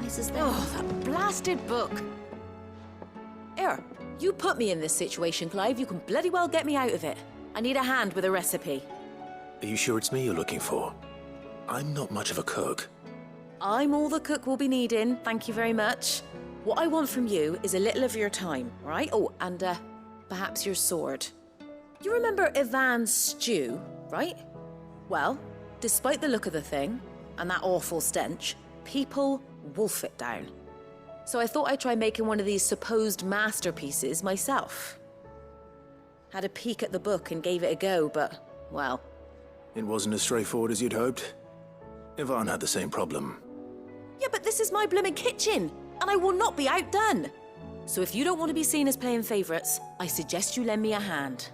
Twice as them. Oh, that blasted book! Here, you put me in this situation, Clive. You can bloody well get me out of it. I need a hand with a recipe. Are you sure it's me you're looking for? I'm not much of a cook. I'm all the cook will be needing, thank you very much. What I want from you is a little of your time, right? Oh, and perhaps your sword. You remember Ivan's stew, right? Well, despite the look of the thing, and that awful stench, people wolf it down. So I thought I'd try making one of these supposed masterpieces myself. Had a peek at the book and gave it a go, but, well... It wasn't as straightforward as you'd hoped. Ivan had the same problem. Yeah, but this is my blimmin' kitchen, and I will not be outdone. So if you don't want to be seen as playing favourites, I suggest you lend me a hand.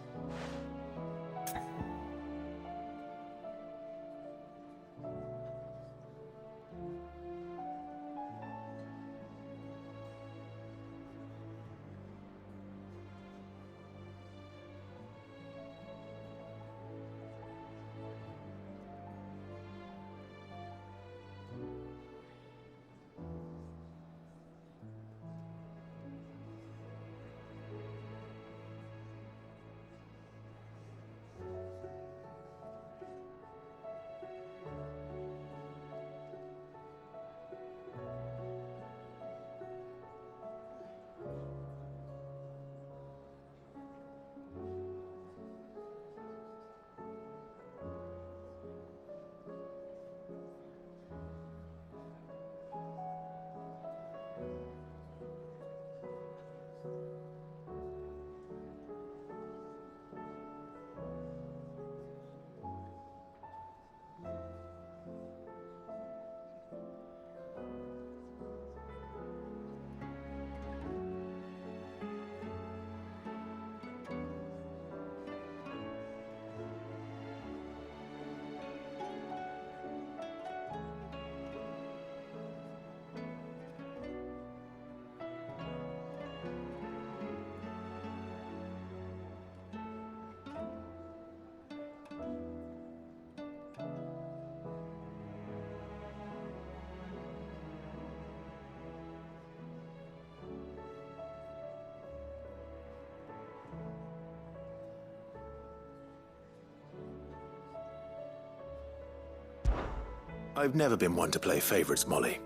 I've never been one to play favorites, Molly.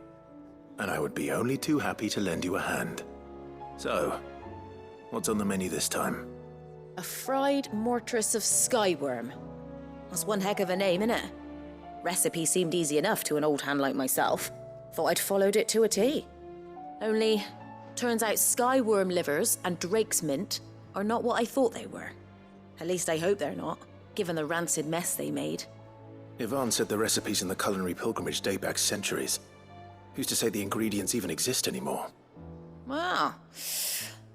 And I would be only too happy to lend you a hand. So, what's on the menu this time? A fried mortress of skyworm. That's one heck of a name, innit? Recipe seemed easy enough to an old hand like myself. Thought I'd followed it to a T. Only, turns out skyworm livers and drake's mint are not what I thought they were. At least I hope they're not, given the rancid mess they made. Ivan said the recipes in the culinary pilgrimage date back centuries. Who's to say the ingredients even exist anymore? Well,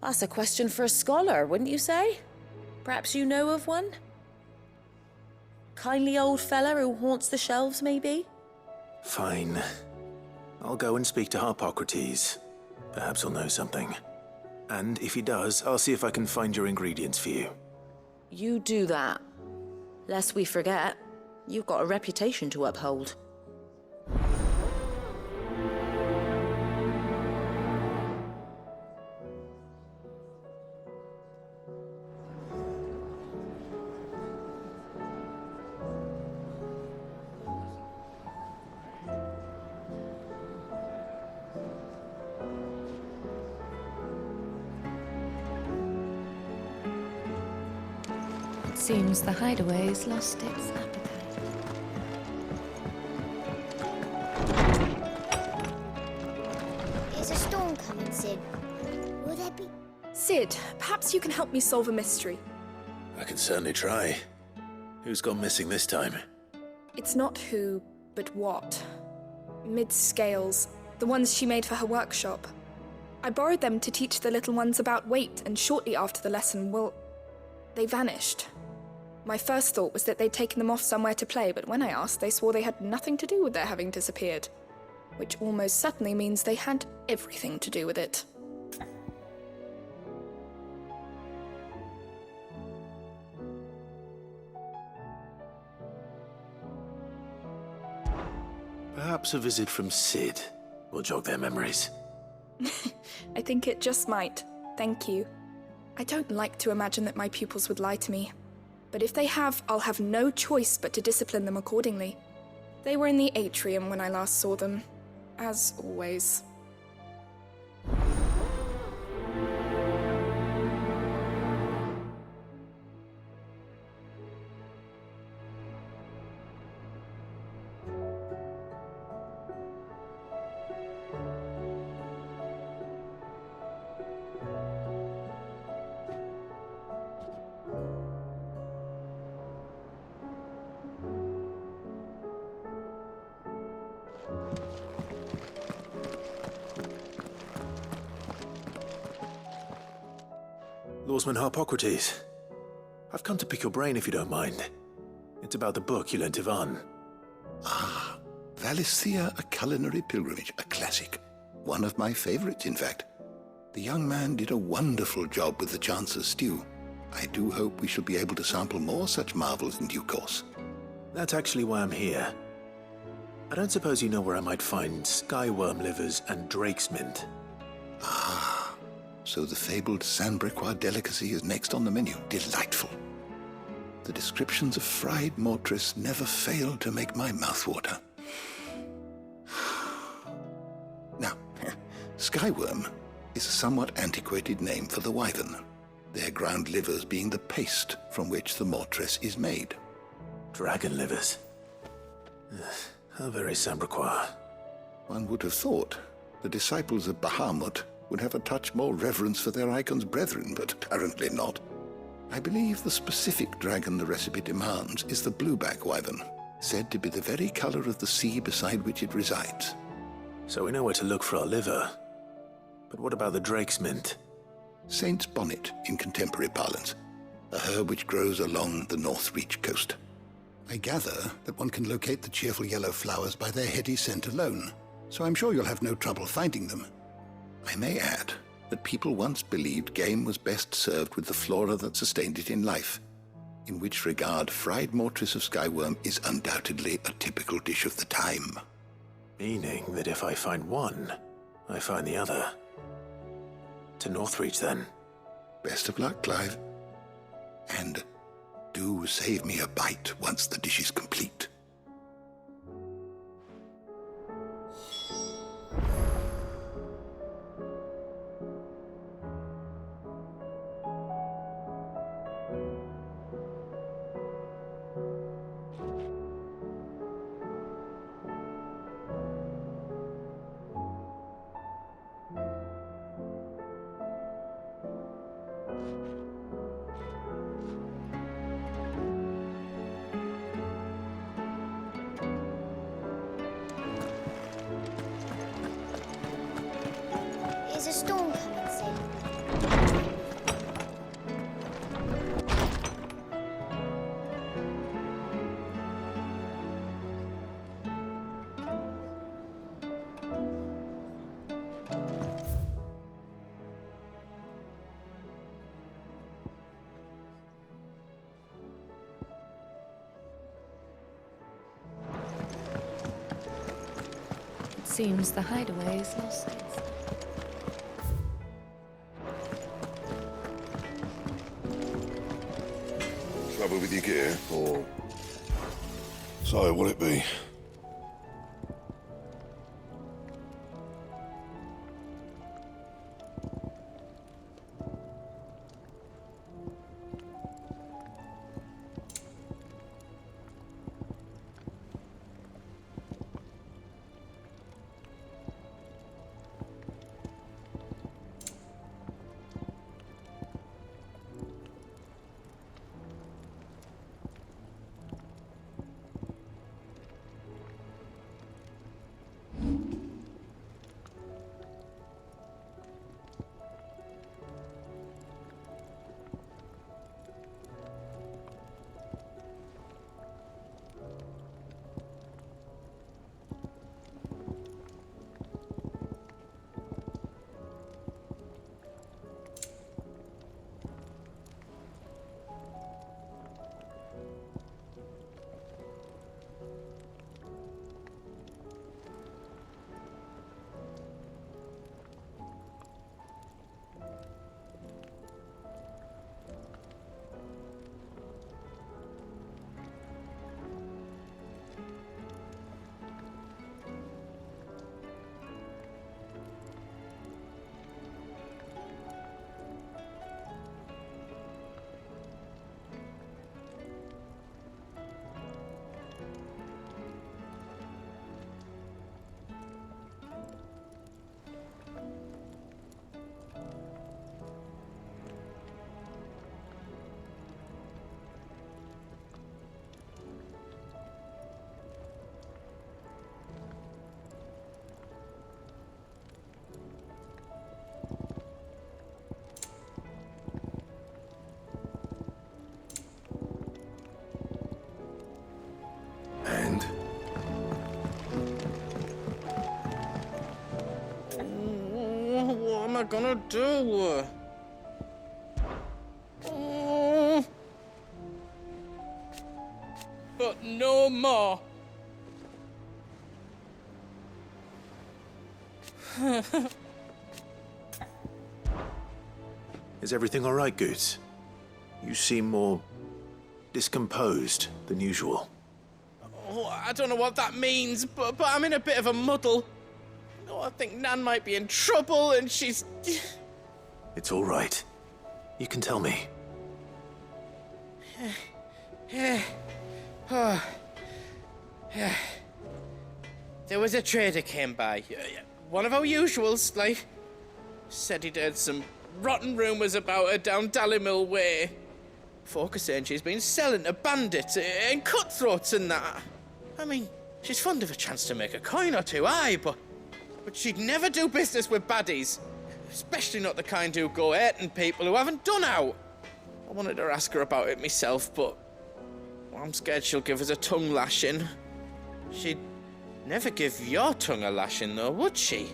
that's a question for a scholar, wouldn't you say? Perhaps you know of one? Kindly old fella who haunts the shelves, maybe? Fine. I'll go and speak to Harpocrates. Perhaps he'll know something. And if he does, I'll see if I can find your ingredients for you. You do that. Lest we forget, you've got a reputation to uphold. Seems the hideaway's lost its appetite. There's a storm coming, Sid. Will there be... Sid, perhaps you can help me solve a mystery. I can certainly try. Who's gone missing this time? It's not who, but what. Mid's scales, the ones she made for her workshop. I borrowed them to teach the little ones about weight, and shortly after the lesson, well, they vanished. My first thought was that they'd taken them off somewhere to play, but when I asked, they swore they had nothing to do with their having disappeared. Which almost certainly means they had everything to do with it. Perhaps a visit from Sid. will jog their memories. I think it just might. Thank you. I don't like to imagine that my pupils would lie to me. But if they have, I'll have no choice but to discipline them accordingly. They were in the atrium when I last saw them, as always. Lawsman Harpocrates, I've come to pick your brain if you don't mind. It's about the book you lent Ivan. Ah, Valisthea, A Culinary Pilgrimage, a classic. One of my favorites, in fact. The young man did a wonderful job with the Chance's stew. I do hope we shall be able to sample more such marvels in due course. That's actually why I'm here. I don't suppose you know where I might find skyworm livers and drake's mint. Ah, so the fabled Sandbrequois delicacy is next on the menu. Delightful. The descriptions of fried mortress never fail to make my mouth water. Now, skyworm is a somewhat antiquated name for the wyvern, their ground livers being the paste from which the mortress is made. Dragon livers. How very Sandbrequois. One would have thought the disciples of Bahamut would have a touch more reverence for their icon's brethren, but apparently not. I believe the specific dragon the recipe demands is the blueback wyvern, said to be the very color of the sea beside which it resides. So we know where to look for our liver. But what about the drake's mint? Saint's bonnet in contemporary parlance, a herb which grows along the North Reach coast. I gather that one can locate the cheerful yellow flowers by their heady scent alone, so I'm sure you'll have no trouble finding them. I may add that people once believed game was best served with the flora that sustained it in life, in which regard fried mortress of skyworm is undoubtedly a typical dish of the time. Meaning that if I find one, I find the other. To Northreach, then. Best of luck, Clive. And do save me a bite once the dish is complete. Is a storm coming soon? It seems the hideaway is lost its... Trouble with your gear, or so will it be? I gonna do? Oh. But no more. Is everything all right, Goots? You seem more discomposed than usual. Oh, I don't know what that means, but I'm in a bit of a muddle. Oh, I think Nan might be in trouble, and she's... It's all right. You can tell me. There was a trader came by. One of our usuals, like... Said he'd heard some rotten rumours about her down Dallymill Way. Folk are saying she's been selling to bandits and cutthroats and that. I mean, she's fond of a chance to make a coin or two, aye, but she'd never do business with baddies. Especially not the kind who go hurting people who haven't done out. I wanted to ask her about it myself, but I'm scared she'll give us a tongue lashing. She'd never give your tongue a lashing, though, would she?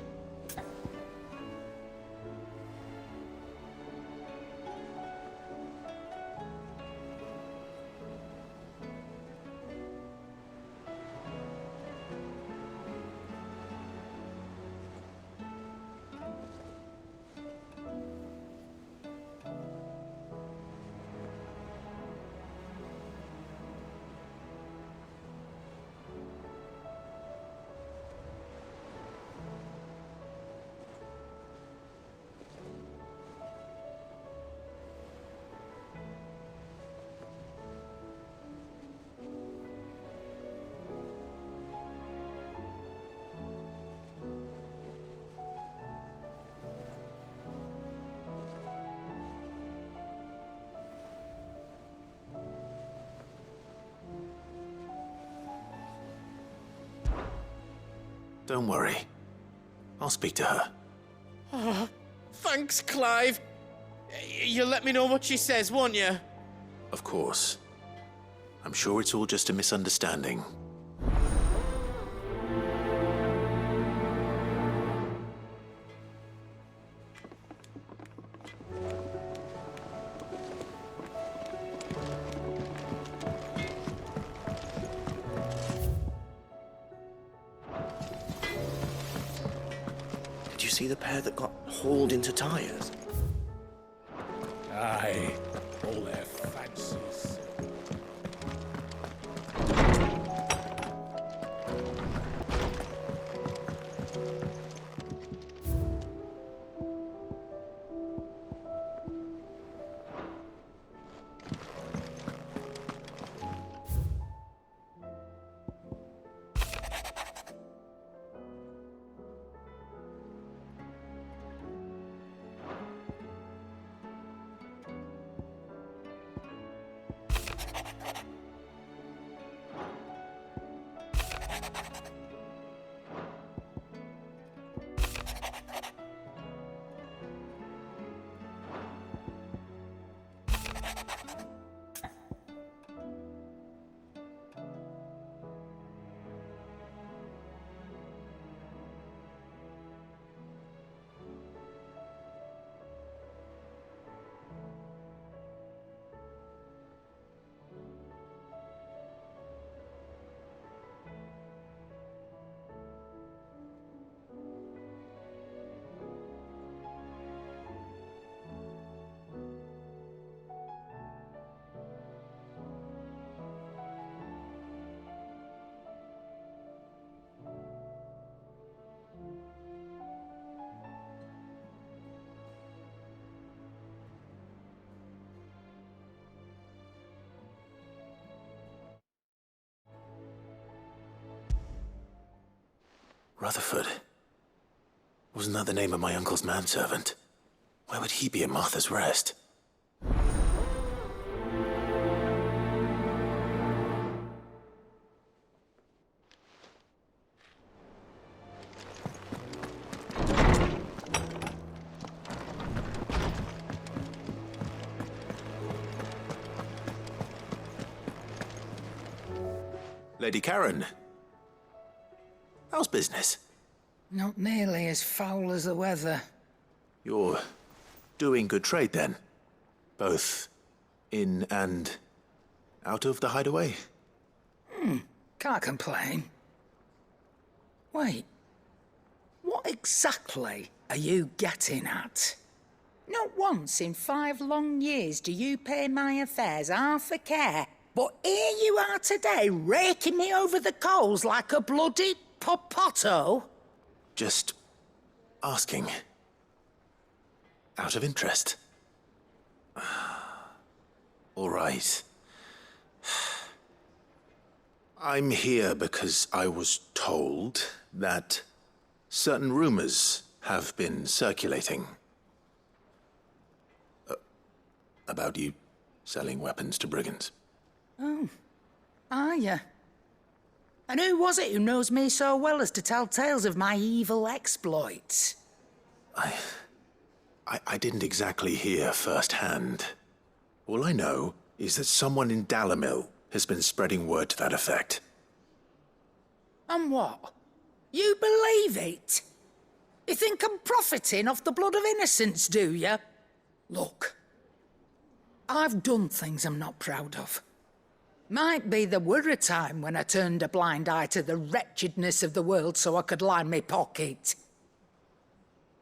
Don't worry. I'll speak to her. Oh, thanks, Clive. You'll let me know what she says, won't you? Of course. I'm sure it's all just a misunderstanding. Did you see the pair that got hauled into tyres? Aye, all their fancies. Rutherford. Wasn't that the name of my uncle's manservant? Why would he be at Martha's Rest? Lady Karen. How's business? Not nearly as foul as the weather. You're doing good trade then? Both in and out of the hideaway? Can't complain. Wait, what exactly are you getting at? Not once in 5 long years do you pay my affairs half a care, but here you are today, raking me over the coals like a bloody popoto? Just asking. Out of interest. All right. I'm here because I was told that certain rumors have been circulating. About you selling weapons to brigands. Oh, are you? And who was it who knows me so well as to tell tales of my evil exploits? I didn't exactly hear firsthand. All I know is that someone in Dalimil has been spreading word to that effect. And what? You believe it? You think I'm profiting off the blood of innocents, do you? Look, I've done things I'm not proud of. Might be there were a time when I turned a blind eye to the wretchedness of the world so I could line my pocket.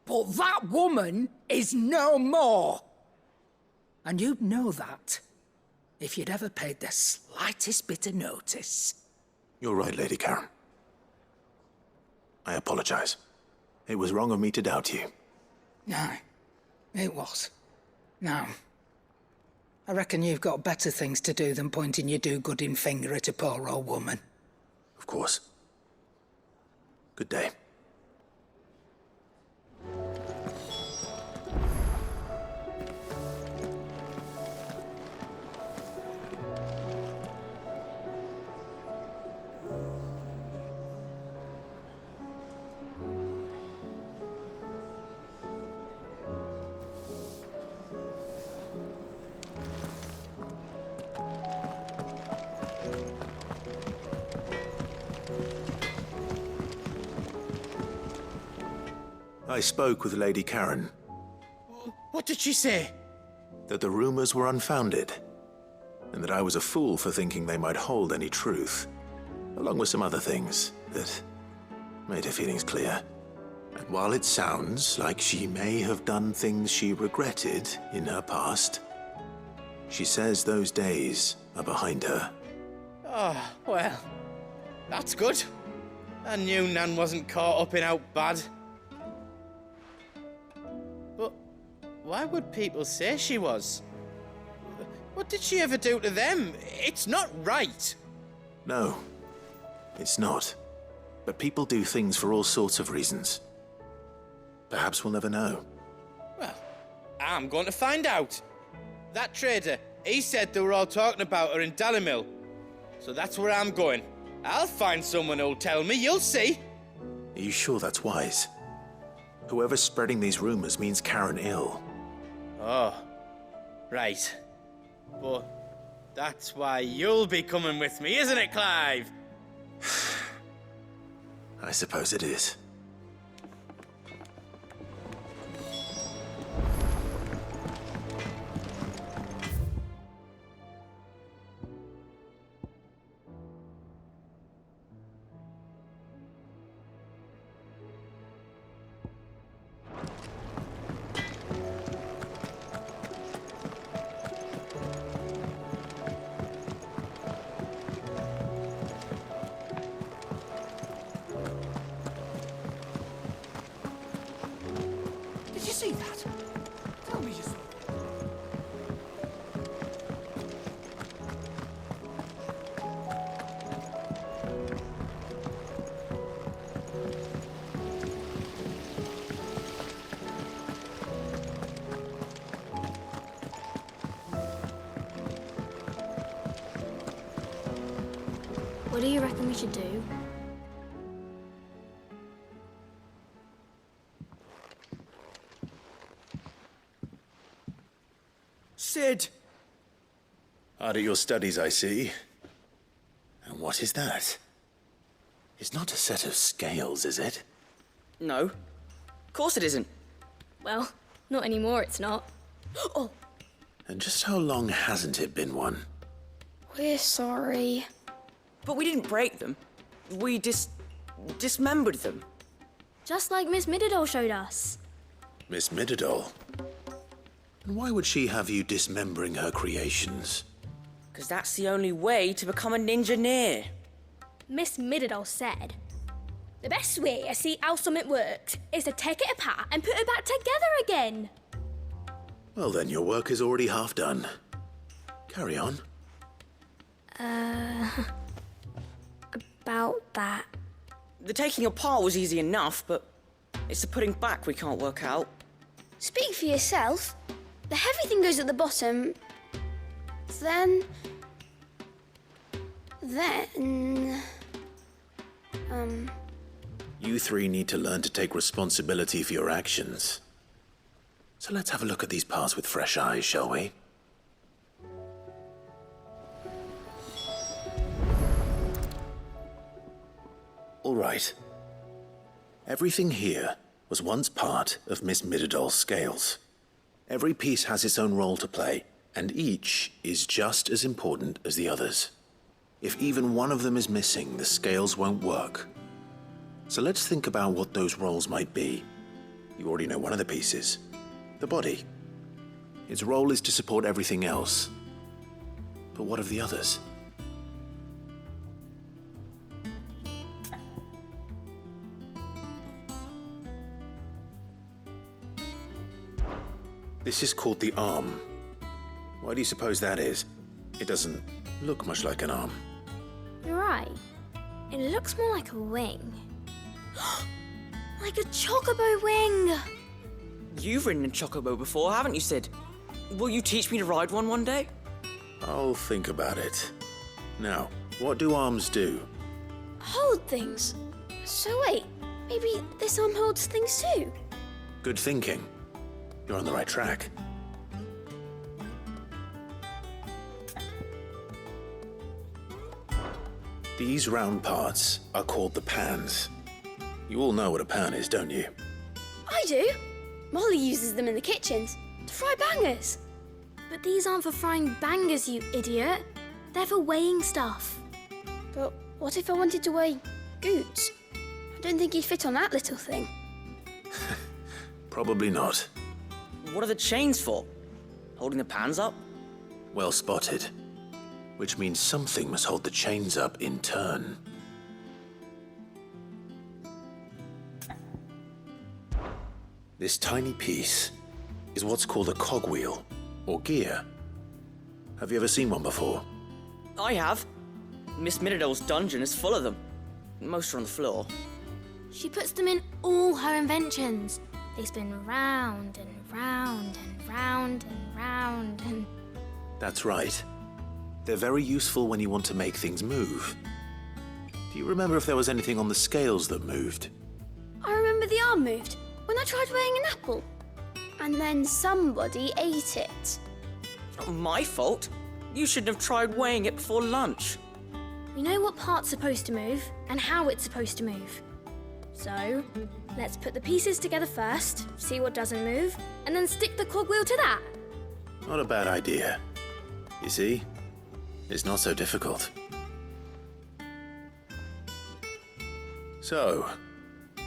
But that woman is no more. And you'd know that if you'd ever paid the slightest bit of notice. You're right, Lady Karen. I apologize. It was wrong of me to doubt you. Aye, it was. Now, I reckon you've got better things to do than pointing your do-gooding finger at a poor old woman. Of course. Good day. I spoke with Lady Karen. What did she say? That the rumors were unfounded, and that I was a fool for thinking they might hold any truth, along with some other things that made her feelings clear. And while it sounds like she may have done things she regretted in her past, she says those days are behind her. Oh, well, that's good. I knew Nan wasn't caught up in out bad. But why would people say she was? What did she ever do to them? It's not right. No, it's not. But people do things for all sorts of reasons. Perhaps we'll never know. Well, I'm going to find out. That trader, he said they were all talking about her in Dalimil. So that's where I'm going. I'll find someone who'll tell me, you'll see. Are you sure that's wise? Whoever's spreading these rumors means Karen ill. Oh, right. But that's why you'll be coming with me, isn't it, Clive? I suppose it is. Did you see that? Tell me you saw it. What do you reckon we should do? Sid! Hard at your studies, I see. And what is that? It's not a set of scales, is it? No. Of course it isn't. Well, Not anymore, it's not. Oh, And just how long hasn't it been one? we're sorry. But we didn't break them. We dismembered them. Just like Miss Mididol showed us. Miss Mididol? And why would she have you dismembering her creations? Because that's the only way to become a ninja-neer. Miss Mididol said, the best way to see how something works is to take it apart and put it back together again. Well then, your work is already half done. Carry on. About that. The taking apart was easy enough, but it's the putting back we can't work out. Speak for yourself. The heavy thing goes at the bottom. Then... You three need to learn to take responsibility for your actions. So let's have a look at these parts with fresh eyes, shall we? All right. Everything here was once part of Miss Mididol's scales. Every piece has its own role to play, and each is just as important as the others. If even one of them is missing, the scales won't work. So let's think about what those roles might be. You already know one of the pieces, the body. Its role is to support everything else. But what of the others? This is called the arm. Why do you suppose that is? It doesn't look much like an arm. You're right. It looks more like a wing. Like a chocobo wing! You've ridden a chocobo before, haven't you, Sid? Will you teach me to ride one day? I'll think about it. Now, what do arms do? Hold things. So wait, maybe this arm holds things too? Good thinking. You're on the right track. These round parts are called the pans. You all know what a pan is, don't you? I do. Molly uses them in the kitchens to fry bangers. But these aren't for frying bangers, you idiot. They're for weighing stuff. But what if I wanted to weigh Goots? I don't think he'd fit on that little thing. Probably not. What are the chains for? Holding the pans up? Well spotted. Which means something must hold the chains up in turn. This tiny piece is what's called a cogwheel, or gear. Have you ever seen one before? I have. Miss Mididol's dungeon is full of them. Most are on the floor. She puts them in all her inventions. They spin round and round and round and round and... That's right. They're very useful when you want to make things move. Do you remember if there was anything on the scales that moved? I remember the arm moved when I tried weighing an apple. And then somebody ate it. Not my fault. You shouldn't have tried weighing it before lunch. We know what part's supposed to move and how it's supposed to move. So, let's put the pieces together first, see what doesn't move, and then stick the cogwheel to that. Not a bad idea. You see? It's not so difficult. So,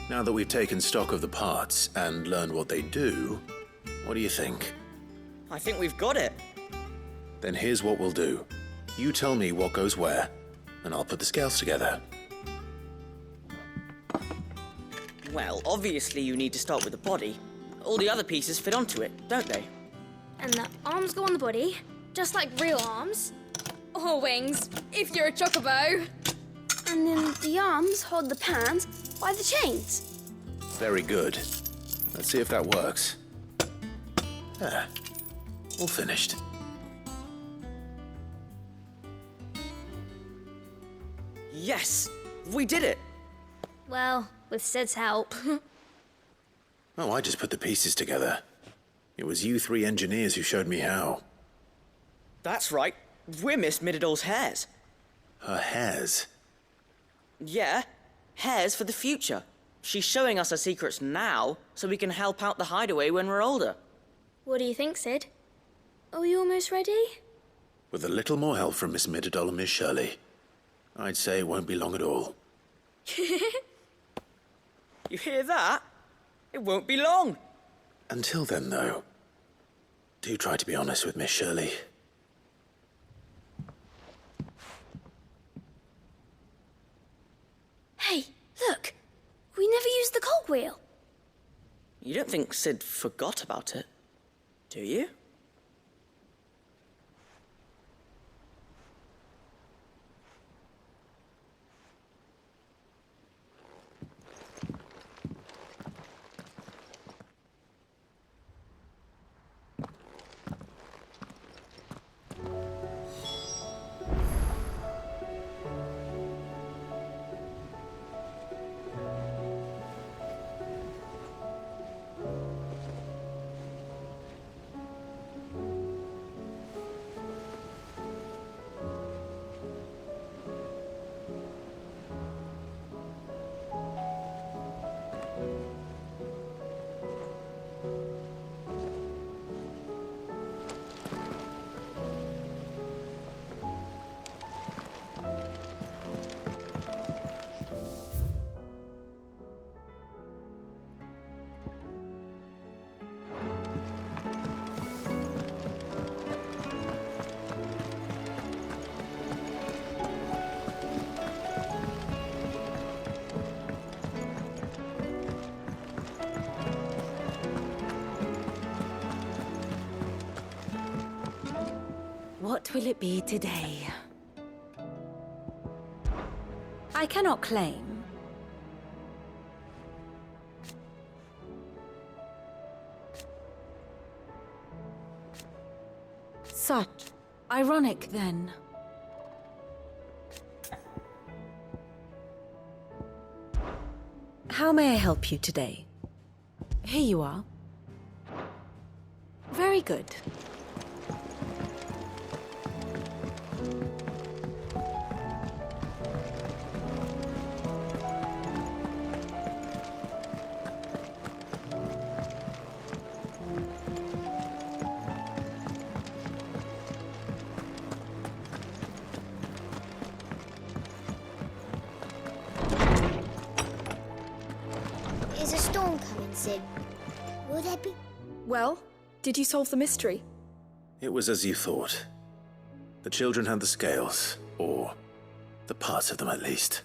now that we've taken stock of the parts and learned what they do, what do you think? I think we've got it. Then here's what we'll do. You tell me what goes where, and I'll put the scales together. Well, obviously you need to start with the body. All the other pieces fit onto it, don't they? And the arms go on the body, just like real arms. Or wings, if you're a chocobo. And then the arms hold the pans by the chains. Very good. Let's see if that works. There. All finished. Yes! We did it! Well, with Sid's help. Oh, I just put the pieces together. It was you three engineers who showed me how. That's right. We're Miss Mididol's hairs. Her hairs? Yeah, hairs for the future. She's showing us her secrets now, so we can help out the hideaway when we're older. What do you think, Sid? Are we almost ready? With a little more help from Miss Middledol and Miss Shirley, I'd say it won't be long at all. You hear that? It won't be long. Until then, though, do try to be honest with Miss Shirley. Hey, look! We never used the cogwheel. You don't think Sid forgot about it, do you? What will it be today? I cannot claim. Such ironic, then. How may I help you today? Here you are. Very good. Is a storm coming, Sid? Will there be... Well, did you solve the mystery? It was as you thought. The children had the scales, or the parts of them at least.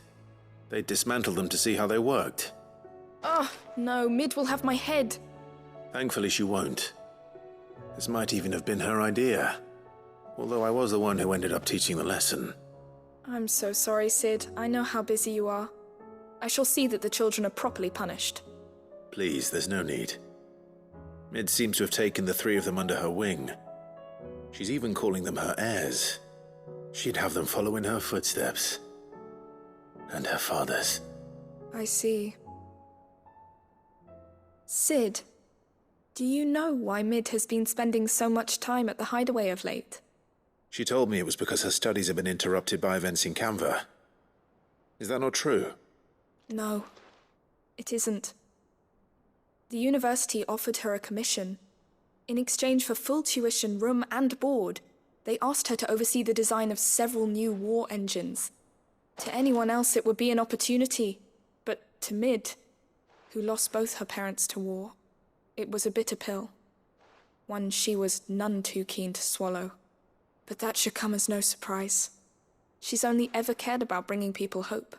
They dismantled them to see how they worked. Oh, no, Mid will have my head. Thankfully she won't. This might even have been her idea. Although I was the one who ended up teaching the lesson. I'm so sorry, Sid. I know how busy you are. I shall see that the children are properly punished. Please, there's no need. Mid seems to have taken the three of them under her wing. She's even calling them her heirs. She'd have them follow in her footsteps. And her father's. I see. Sid, do you know why Mid has been spending so much time at the hideaway of late? She told me it was because her studies have been interrupted by events in Canva. Is that not true? No, it isn't. The university offered her a commission. In exchange for full tuition, room and board, they asked her to oversee the design of several new war engines. To anyone else it would be an opportunity, but to Mid, who lost both her parents to war, it was a bitter pill. One she was none too keen to swallow. But that should come as no surprise. She's only ever cared about bringing people hope.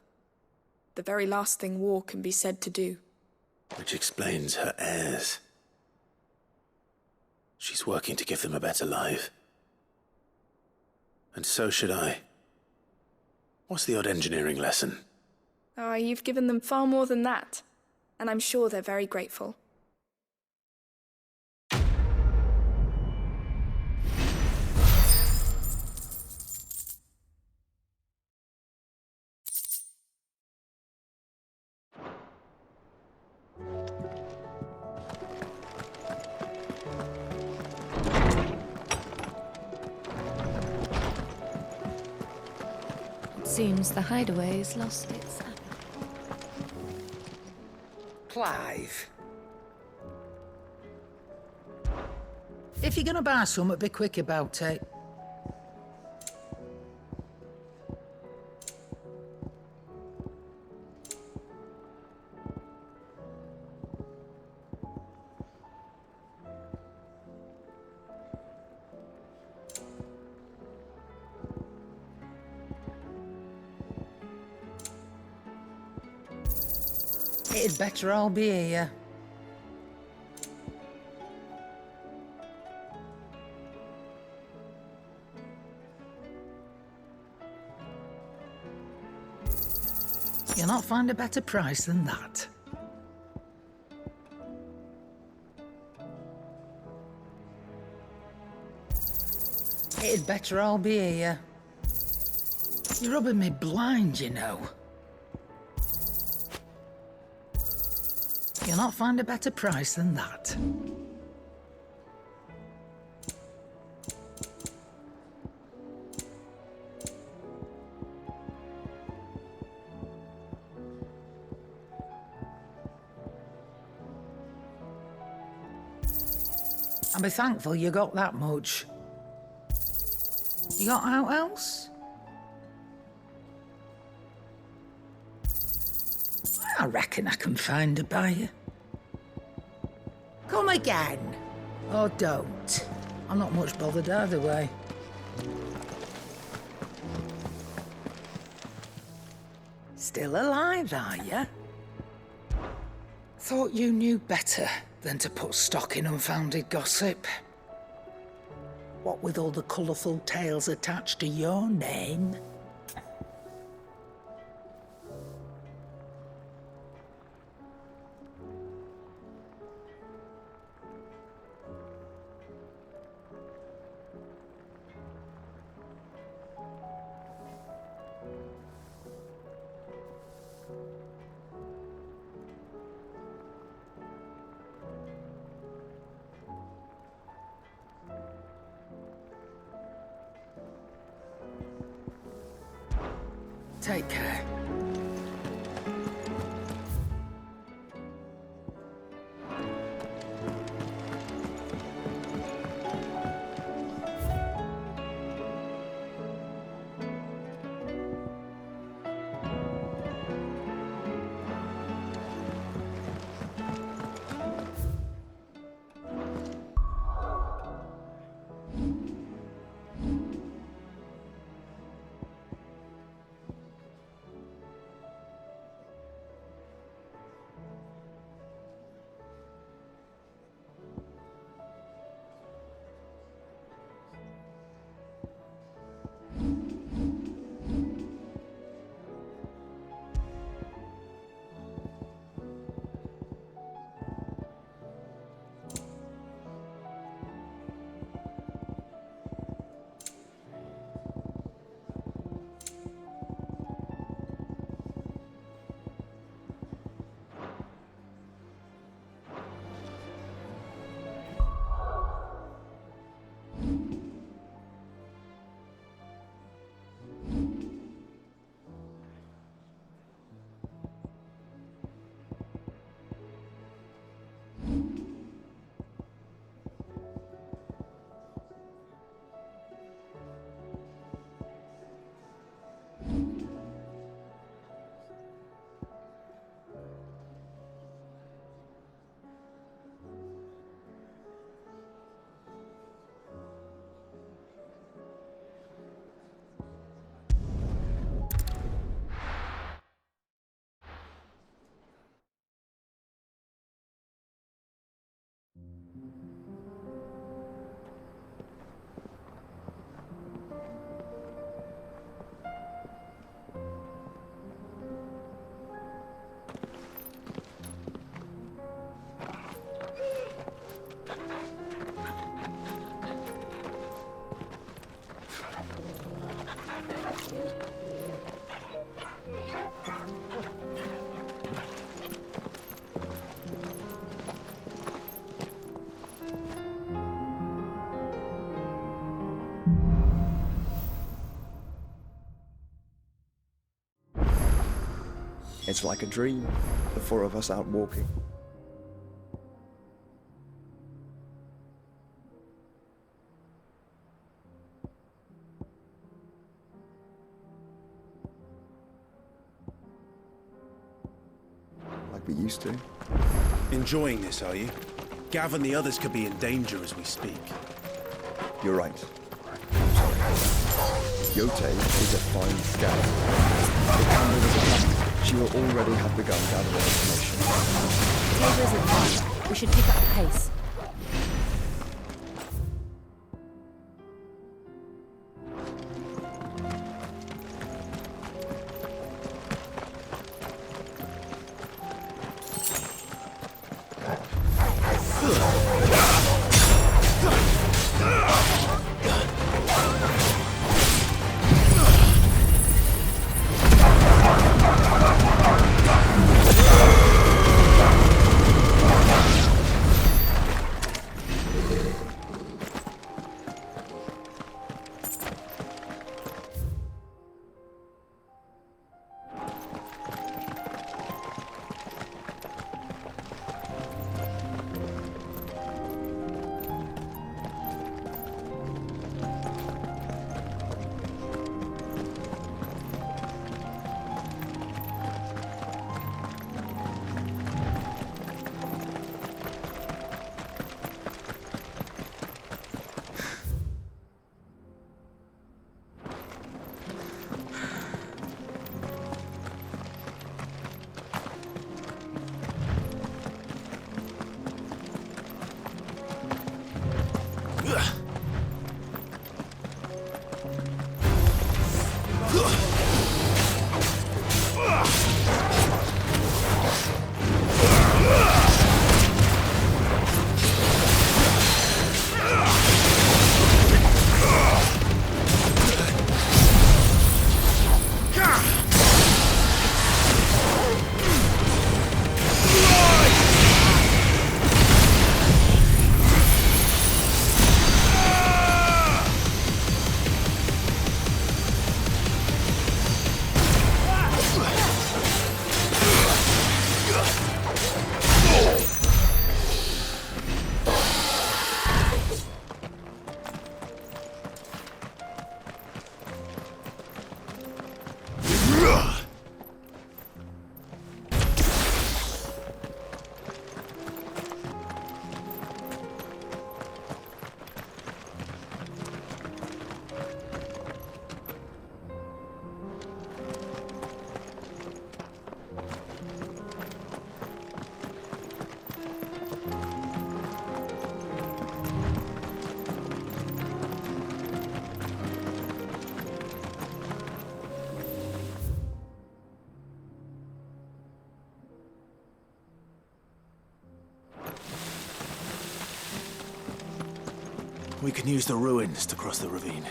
The very last thing war can be said to do. Which explains her heirs. She's working to give them a better life. And so should I. What's the odd engineering lesson? Oh, you've given them far more than that. And I'm sure they're very grateful. Seems the hideaway's lost its appetite. Clive. If you're gonna buy something, be quick about it. It'd better all be here. You'll not find a better price than that. It'd better all be here. You're rubbing me blind, you know. You'll not find a better price than that. And be thankful you got that much. You got out else? I reckon I can find a buyer. Come again. Or don't. I'm not much bothered either way. Still alive, are you? Thought you knew better than to put stock in unfounded gossip. What with all the colourful tales attached to your name? Take care. It's like a dream, the four of us out walking. like we used to. Enjoying this, are you? Gav and the others could be in danger as we speak. You're right. Yote is a fine scout. If Amber was attacked, she will already have begun gathering information. Tabor isn't far. We should pick up the pace. We can use the ruins to cross the ravine.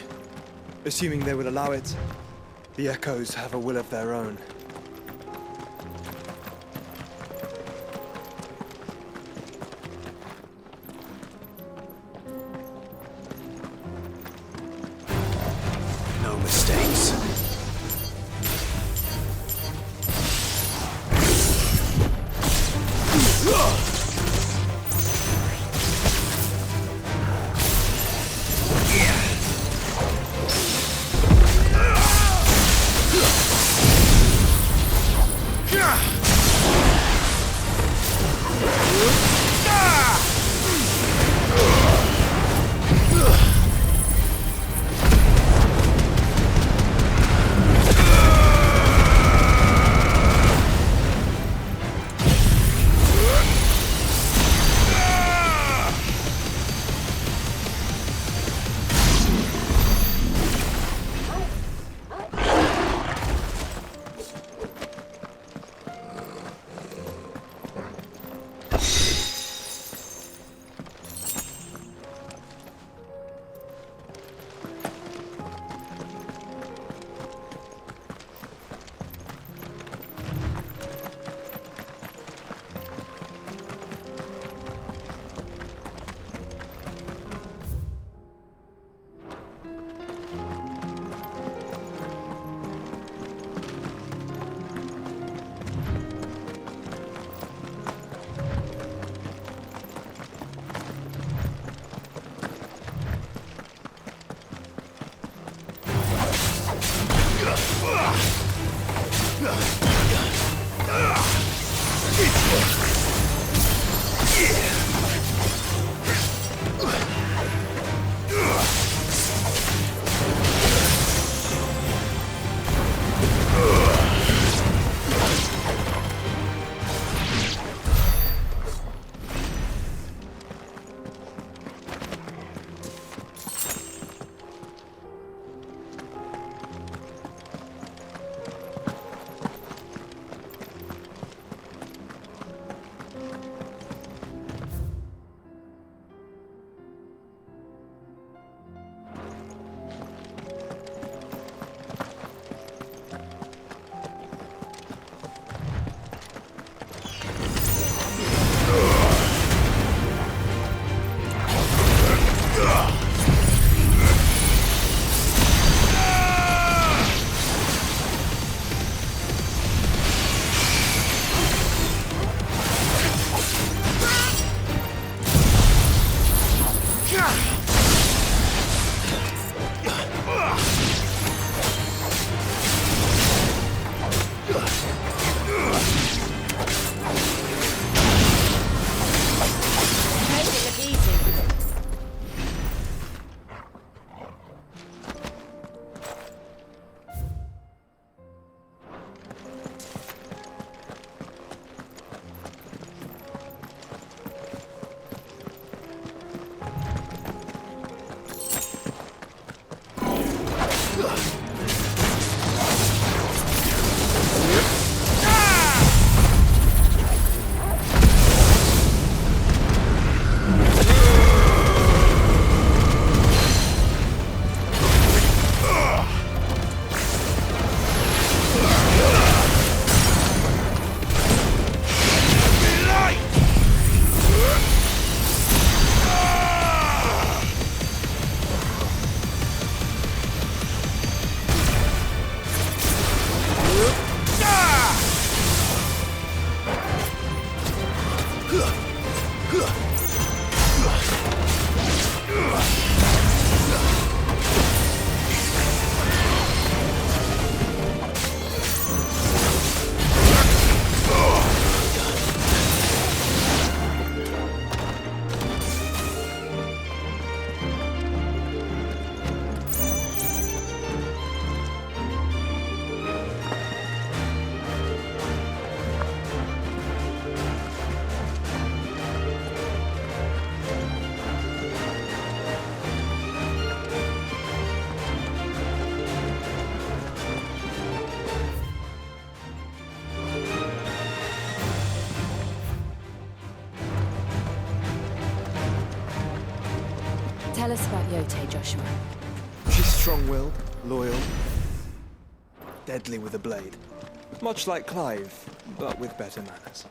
Assuming they would allow it. The Echoes have a will of their own. No mistakes. It's Tell us about Yote, Joshua. She's strong-willed, loyal, deadly with a blade. Much like Clive, but with better manners.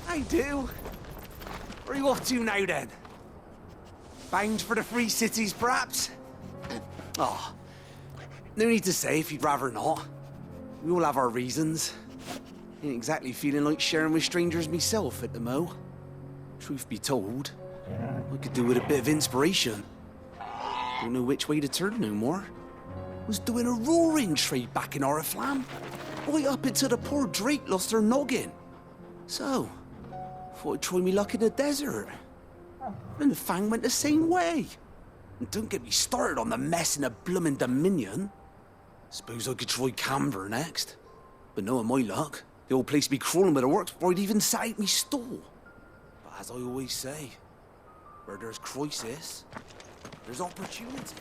I do. Where are you off to now, then? Bound for the Free Cities, perhaps? Oh, no need to say if you'd rather not. We all have our reasons. Ain't exactly feeling like sharing with strangers myself at the mo. Truth be told, I could do with a bit of inspiration. Don't know which way to turn no more. Was doing a roaring trade back in Oriflamme. Right up until the poor Drake lost her noggin. So, thought I'd try me luck in the desert. And the Fang went the same way. And don't get me started on the mess in the bloomin' Dominion. Suppose I could try Camber next. But knowing my luck, the old place be crawling with the works before I'd even sat out me stall. But as I always say, where there's crisis, there's opportunity.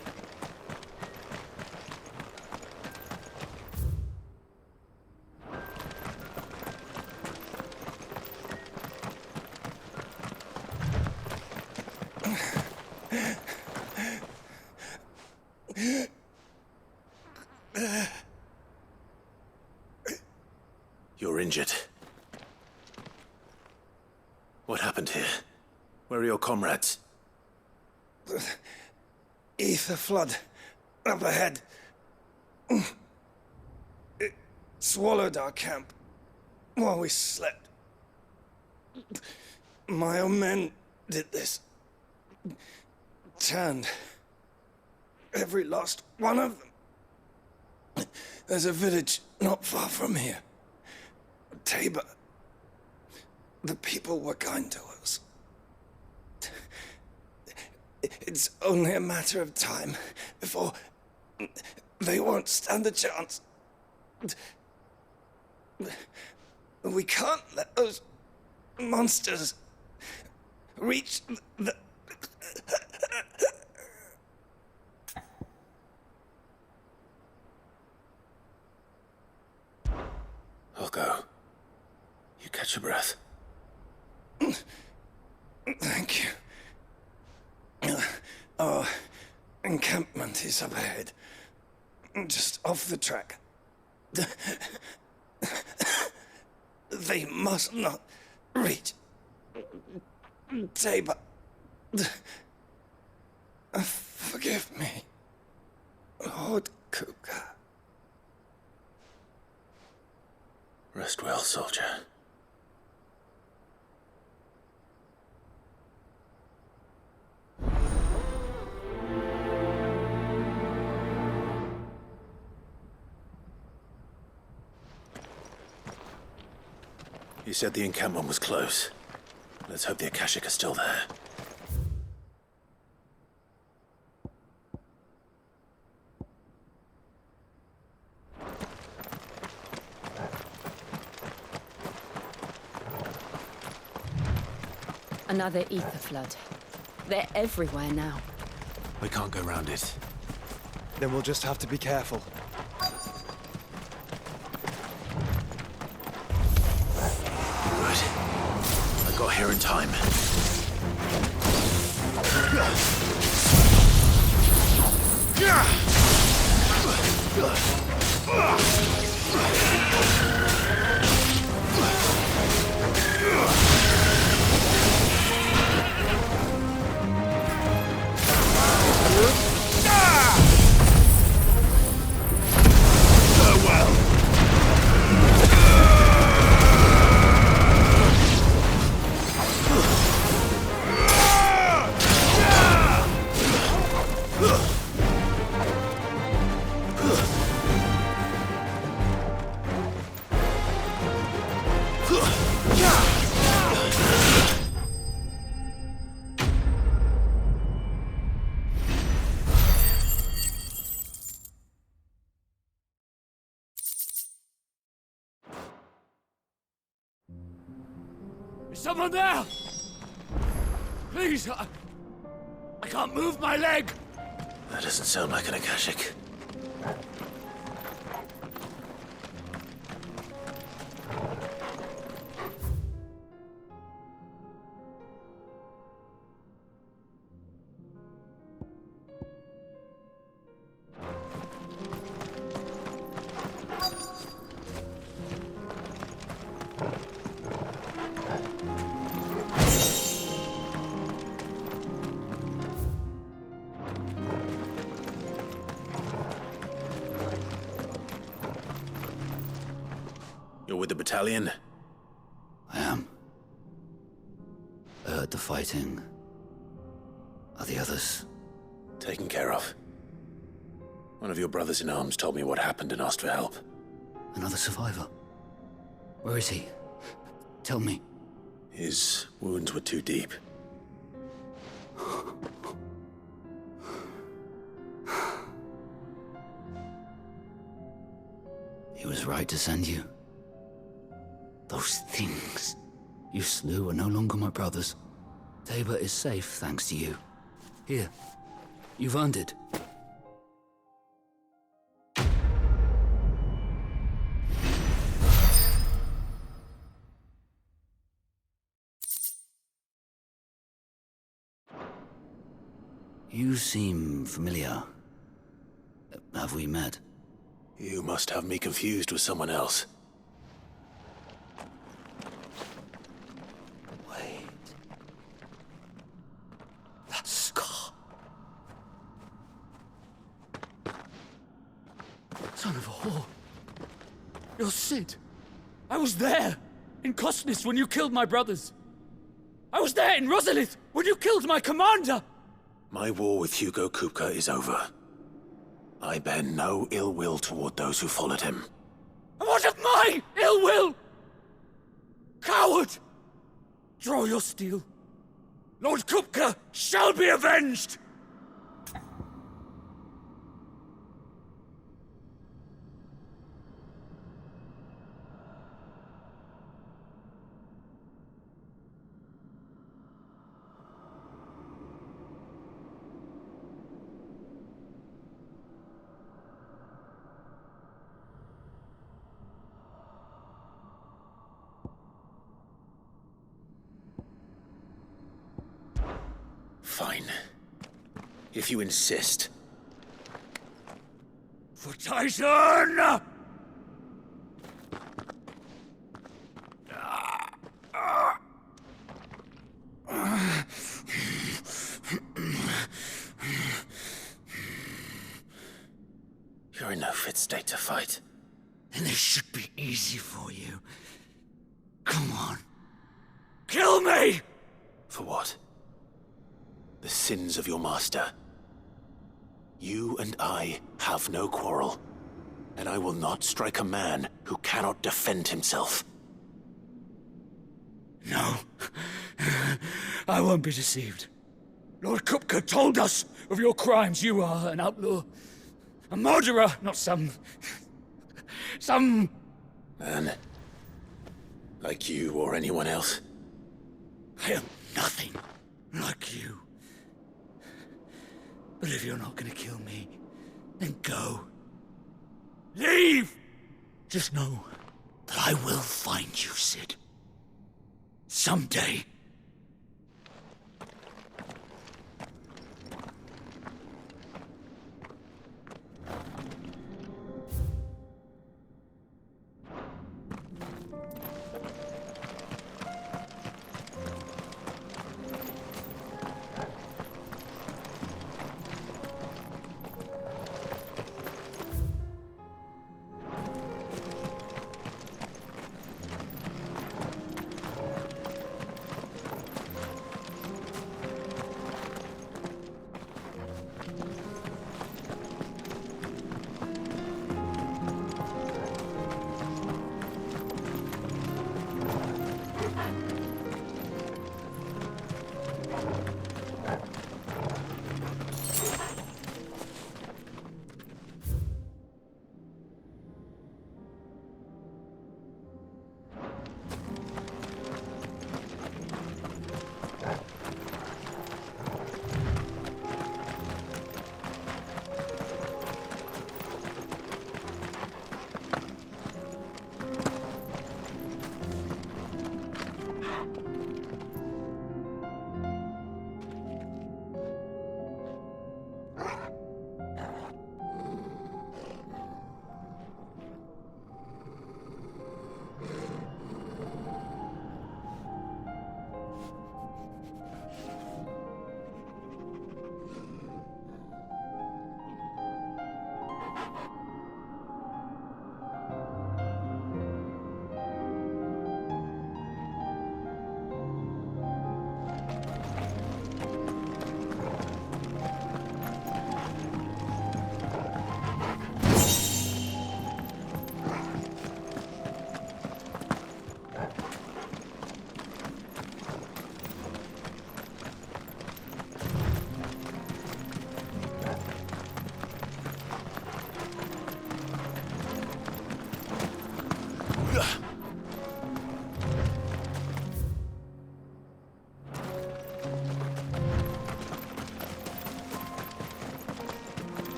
You're injured. What happened here? Where are your comrades? Ether flood. Up ahead. It swallowed our camp while we slept. My own men did this. Turned every last one of them. There's a village not far from here. Tabor. The people were kind to us. It's only a matter of time before they won't stand a chance. We can't let those monsters reach the... I'll go. You catch your breath. Thank you. Our encampment is up ahead. Just off the track. They must not reach Tabor. Forgive me, Lord Kuka. Rest well, soldier. He said the encampment was close. Let's hope the Akashic are still there. Another ether flood. They're everywhere now. We can't go round it. Then we'll just have to be careful. Good. I got here in time. Is someone there? Please, I can't move my leg. That doesn't sound like an Akashic. You're with the battalion? I am. I heard the fighting. Are the others? Taken care of. One of your brothers in arms told me what happened and asked for help. Another survivor? Where is he? Tell me. His wounds were too deep. He was right to send you. Those things you slew are no longer my brothers. Tabor is safe thanks to you. Here, you've earned it. You seem familiar. Have we met? You must have me confused with someone else. Wait. That scar. Son of a whore. You're Sid. I was there in Costness when you killed my brothers. I was there in Rosalith when you killed my commander. My war with Hugo Kupka is over. I bear no ill will toward those who followed him. And what of my ill will? Coward! Draw your steel. Lord Kupka shall be avenged! Fine. If you insist. For Tyson! You're in no fit state to fight. And this should be easy for you. Come on. Kill me! For what? The sins of your master. You and I have no quarrel, and I will not strike a man who cannot defend himself. No. I won't be deceived. Lord Kupka told us of your crimes. You are an outlaw. A murderer, not some... Man. Like you or anyone else. I am nothing like you. But if you're not gonna kill me, then go. Leave! Just know that I will find you, Sid. Someday.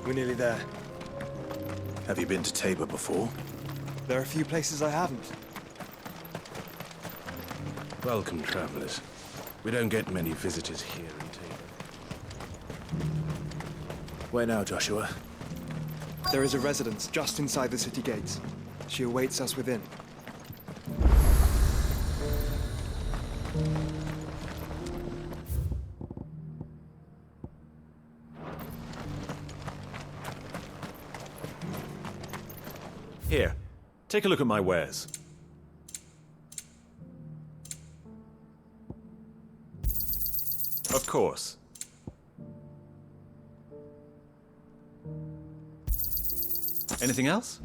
We're nearly there. Have you been to Tabor before? There are a few places I haven't. Welcome, travelers. We don't get many visitors here in Tabor. Where now, Joshua? There is a residence just inside the city gates. She awaits us within. Here, take a look at my wares. Of course. Anything else?